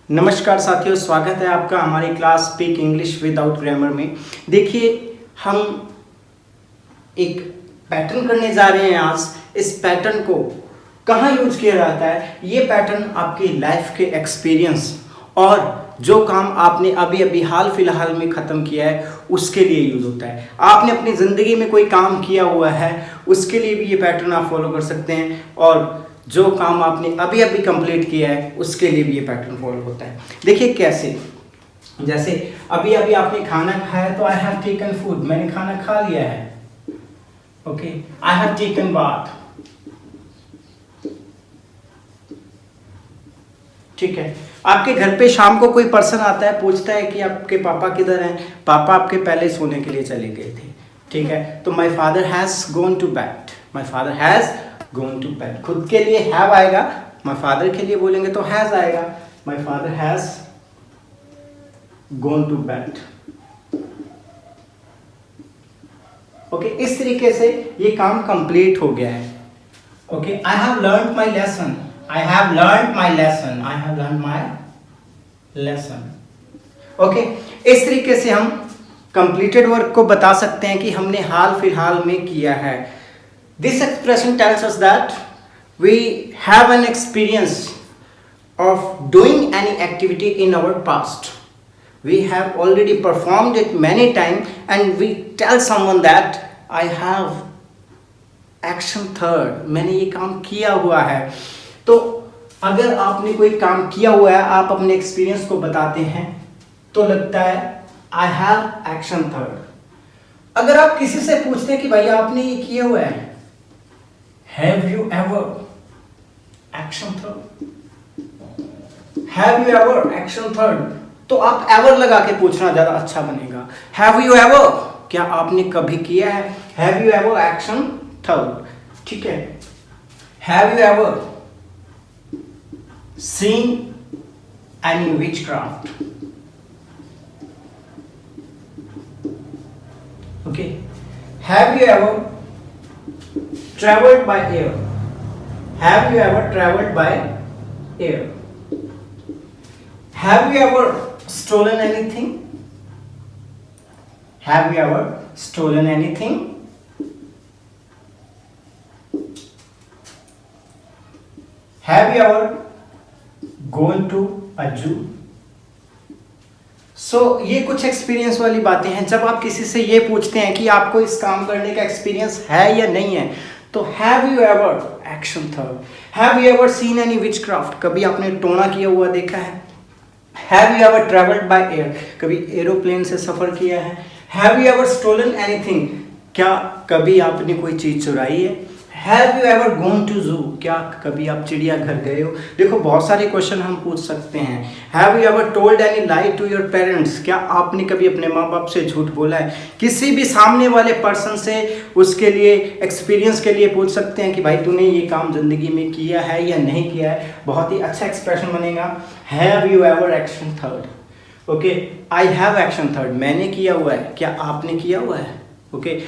नमस्कार साथियों, स्वागत है आपका हमारी class speak English without grammar में। देखिए, हम एक पैटर्न करने जा रहे हैं आज। इस पैटर्न को कहाँ यूज किया जाता है? ये पैटर्न आपकी लाइफ के एक्सपीरियंस और जो काम आपने अभी अभी हाल फिलहाल में ख़त्म किया है उसके लिए यूज़ होता है। आपने अपनी ज़िंदगी में कोई काम किया हुआ है उसके लिए भी ये पैटर्न आप फॉलो कर सकते हैं, और जो काम आपने अभी अभी कंप्लीट किया है उसके लिए भी ये पैटर्न फॉलो होता है। देखिए कैसे, जैसे अभी अभी आपने खाना खाया तो आई हैव टेकन फूड, मैंने खाना खा लिया है। Okay, I have taken bath. ठीक है, आपके घर पे शाम को कोई पर्सन आता है, पूछता है कि आपके पापा किधर हैं? पापा आपके पहले सोने के लिए चले गए थे। ठीक है, तो my father has gone to bed, my father has gone to bed. खुद के लिए हैव आएगा, माई फादर के लिए बोलेंगे तो हैज आएगा। My father has gone to bed. Okay, इस तरीके से ये काम कंप्लीट हो गया है। Okay, I have learn my lesson, I have learned my lesson. I have learned my lesson. Okay, इस तरीके से हम completed work को बता सकते हैं कि हमने हाल फिलहाल में किया है। This expression tells us that we have an experience of doing any activity in our past. We have already performed it many times and we tell someone that I have action third. मैंने ये काम किया हुआ है। तो अगर आपने कोई काम किया हुआ है, आप अपने एक्सपीरियंस को बताते हैं तो लगता है आई हैव एक्शन थर्ड। अगर आप किसी से पूछते हैं कि भाई आपने ये किया हुआ है, have you ever action third, have you ever action third, तो आप एवर लगा के पूछना ज्यादा अच्छा बनेगा। हैव यू एवर, क्या आपने कभी किया है? Have you ever action third. ठीक है, have you ever seen any witchcraft? Okay, have you ever traveled by air? Have you ever traveled by air? Have you ever stolen anything? Have you ever stolen anything? Have you ever Going to a zoo? So ये कुछ experience वाली बातें हैं। जब आप किसी से ये पूछते हैं कि आपको इस काम करने का एक्सपीरियंस है या नहीं है, तो have you ever action third. Have you ever seen any witchcraft, कभी आपने टोना किया हुआ देखा है? Have you ever travelled by air, कभी एरोप्लेन से सफर किया है? Have you ever stolen anything, क्या कभी आपने कोई चीज चुराई है? Have you ever gone to zoo, क्या कभी आप चिड़ियाघर गए हो? देखो बहुत सारे क्वेश्चन हम पूछ सकते हैं। Have you ever told any lie to your parents, क्या आपने कभी अपने माँ बाप से झूठ बोला है? किसी भी सामने वाले पर्सन से उसके लिए एक्सपीरियंस के लिए पूछ सकते हैं कि भाई तूने ये काम जिंदगी में किया है या नहीं किया है। बहुत ही अच्छा एक्सप्रेशन बनेगा। Have you ever action third. Okay, I have action third, मैंने किया हुआ है, क्या आपने किया हुआ है? Okay,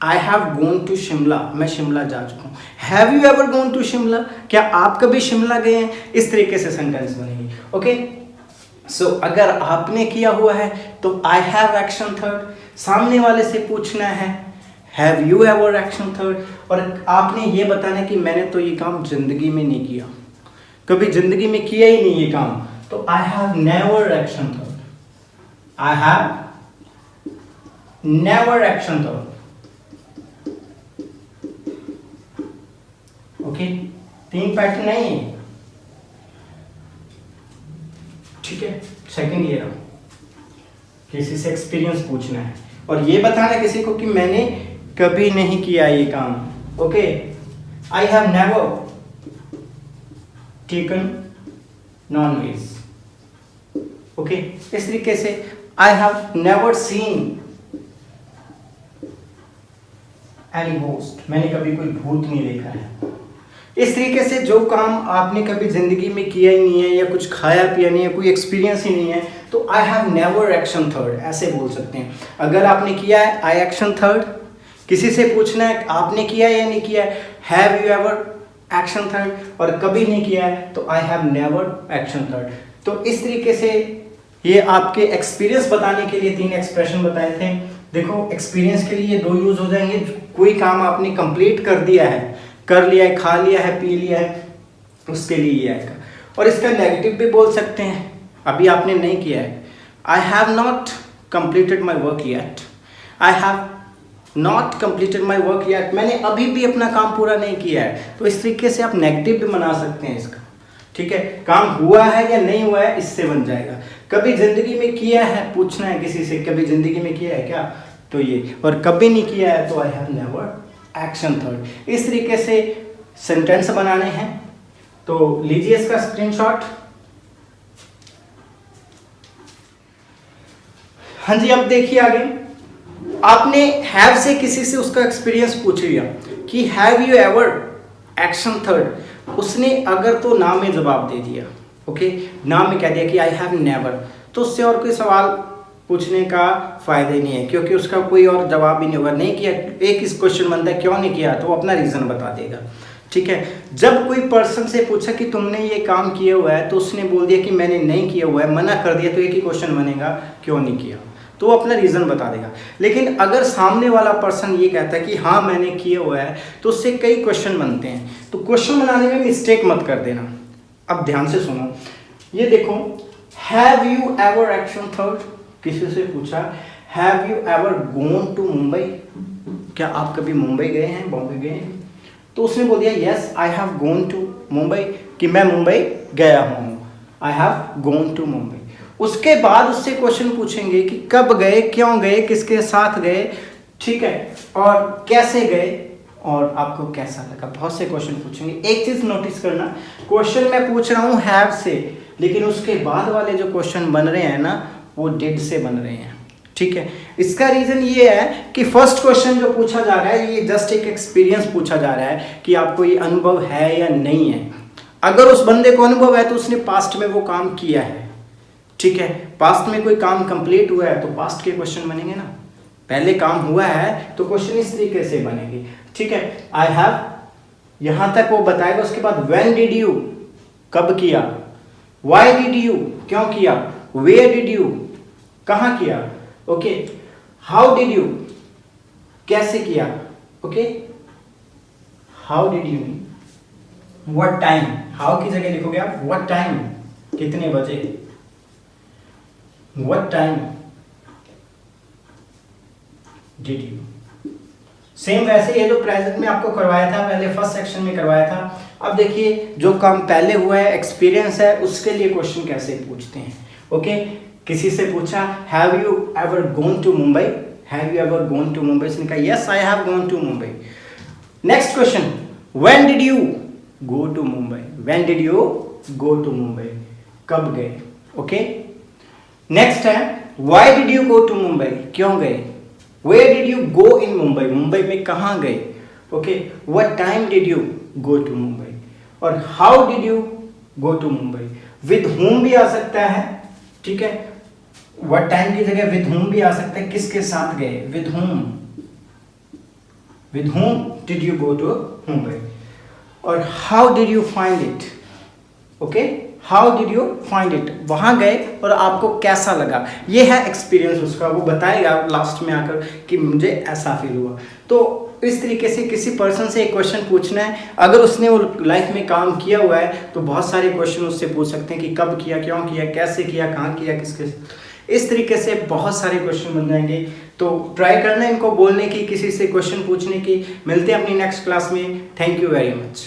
I have gone to Shimla, मैं शिमला जा चुका हूँ। Have you ever gone to Shimla, क्या आप कभी शिमला गए हैं? इस तरीके से सेंटेंस बनेगी। ओके, सो अगर आपने किया हुआ है तो आई हैव एक्शन थर्ड। सामने वाले से पूछना है have you ever action third, और आपने ये बताना है कि मैंने तो ये काम जिंदगी में नहीं किया, कभी जिंदगी में किया ही नहीं ये काम, तो आई have never action third. I have never action third. Okay, तीन पैटर्न नहीं है। ठीक है, सेकंड ये रहा, किसी से एक्सपीरियंस पूछना है और ये बताना किसी को कि मैंने कभी नहीं किया ये काम। Okay, I have never taken non veg. Okay, इस तरीके से I have never seen any ghost, मैंने कभी कोई भूत नहीं देखा है। इस तरीके से जो काम आपने कभी जिंदगी में किया ही नहीं है या कुछ खाया पिया नहीं है, कोई एक्सपीरियंस ही नहीं है, तो आई हैव नेवर एक्शन थर्ड ऐसे बोल सकते हैं। अगर आपने किया है आई एक्शन थर्ड, किसी से पूछना है आपने किया है या नहीं किया है, have you ever action third, और कभी नहीं किया है तो आई हैव नेवर एक्शन थर्ड। तो इस तरीके से ये आपके एक्सपीरियंस बताने के लिए 3 एक्सप्रेशन बताए थे। देखो एक्सपीरियंस के लिए 2 यूज हो जाएंगे, कोई काम आपने कंप्लीट कर दिया है, कर लिया है, खा लिया है, पी लिया है, उसके लिए ये आएगा। और इसका नेगेटिव भी बोल सकते हैं, अभी आपने नहीं किया है, I have not completed my work yet, I have not completed my work yet, मैंने अभी भी अपना काम पूरा नहीं किया है। तो इस तरीके से आप नेगेटिव भी बना सकते हैं इसका, ठीक है। काम हुआ है या नहीं हुआ है इससे बन जाएगा। कभी जिंदगी में किया है, पूछना है किसी से, कभी जिंदगी में किया है क्या, तो ये, और कभी नहीं किया है तो आई हैव नेवर। Action third. इस तरीके से सेंटेंस बनाने हैं। तो लीजिए इसका स्क्रीनशॉट। हाँ जी, अब देखिए आगे, आपने हैव से किसी से उसका एक्सपीरियंस पूछ लिया कि have you ever, action third, उसने अगर तो ना में जवाब दे दिया, ओके, ना में कह दिया कि आई हैव नेवर, तो उससे और कोई सवाल पूछने का फायदा ही नहीं है, क्योंकि उसका कोई और जवाब ही नहीं होगा। नहीं किया, एक इस क्वेश्चन बनता है क्यों नहीं किया, तो वो अपना रीज़न बता देगा, ठीक है। जब कोई पर्सन से पूछा कि तुमने ये काम किया हुआ है, तो उसने बोल दिया कि मैंने नहीं किया हुआ है, मना कर दिया, तो एक ही क्वेश्चन बनेगा क्यों नहीं किया, तो वो अपना रीज़न बता देगा। लेकिन अगर सामने वाला पर्सन ये कहता है कि हाँ मैंने किया हुआ है, तो उससे कई क्वेश्चन बनते हैं। तो क्वेश्चन बनाने में मिस्टेक मत कर देना। अब ध्यान से सुनो, ये देखो, have you ever, action third, किसी से पूछा have you ever gone to Mumbai, क्या आप कभी मुंबई गए हैं, बॉम्बे गए हैं, तो उसने बोल दिया yes I have gone to Mumbai, कि मैं मुंबई गया हूँ, I have gone to Mumbai. उसके बाद उससे क्वेश्चन पूछेंगे कि कब गए, क्यों गए, किसके साथ गए, ठीक है, और कैसे गए, और आपको कैसा लगा। बहुत से क्वेश्चन पूछेंगे। एक चीज़ नोटिस करना, क्वेश्चन मैं पूछ रहा हूँ हैव से, लेकिन उसके बाद वाले जो क्वेश्चन बन रहे हैं ना, वो डिड से बन रहे हैं, ठीक है। इसका रीज़न ये है कि फर्स्ट क्वेश्चन जो पूछा जा रहा है, ये जस्ट एक एक्सपीरियंस पूछा जा रहा है कि आपको ये अनुभव है या नहीं है। अगर उस बंदे को अनुभव है तो उसने पास्ट में वो काम किया है, ठीक है। पास्ट में कोई काम कंप्लीट हुआ है तो पास्ट के क्वेश्चन बनेंगे ना, पहले काम हुआ है तो क्वेश्चन इस तरीके से बनेंगे, ठीक है। आई हैव, यहां तक वो बताएगा। उसके बाद व्हेन डिड यू, कब किया, व्हाई डिड यू, क्यों किया, वेयर डिड यू, कहां किया, ओके, हाउ डिड यू, कैसे किया, okay, how did you, what time, how की जगह लिखोगे आप व्हाट टाइम, कितने बजे, what time did you. Same वैसे ये जो प्रेजेंट में आपको करवाया था, पहले फर्स्ट सेक्शन में करवाया था। अब देखिए जो काम पहले हुआ है, एक्सपीरियंस है, उसके लिए क्वेश्चन कैसे पूछते हैं, ओके। किसी से पूछा have you ever gone to Mumbai, have you ever gone to Mumbai, उसने कहा yes I have gone to Mumbai. Next question, when did you go to Mumbai, when did you go to Mumbai, कब गए, ओके। नेक्स्ट है why did you go to Mumbai, क्यों गए, where did you go in Mumbai, Mumbai में कहाँ गए, okay, what time did you go to Mumbai, और how did you go to Mumbai. With whom भी आ सकता है, ठीक है, व्हाट टाइम की जगह विद whom भी आ सकता है, किसके साथ गए, with whom, with whom did you go to Mumbai, और how did you find it, okay, how did you find it, वहाँ गए और आपको कैसा लगा। ये है एक्सपीरियंस उसका, वो बताएगा लास्ट में आकर कि मुझे ऐसा फील हुआ। तो इस तरीके से किसी पर्सन से एक क्वेश्चन पूछना है, अगर उसने वो लाइफ में काम किया हुआ है तो बहुत सारे क्वेश्चन उससे पूछ सकते हैं कि कब किया, क्यों किया, कैसे किया, कहाँ किया, किसके, इस तरीके से बहुत सारे क्वेश्चन बन जाएंगे। तो ट्राई करना इनको बोलने की, किसी से क्वेश्चन पूछने की। मिलते हैं अपनी नेक्स्ट क्लास में। Thank you very much.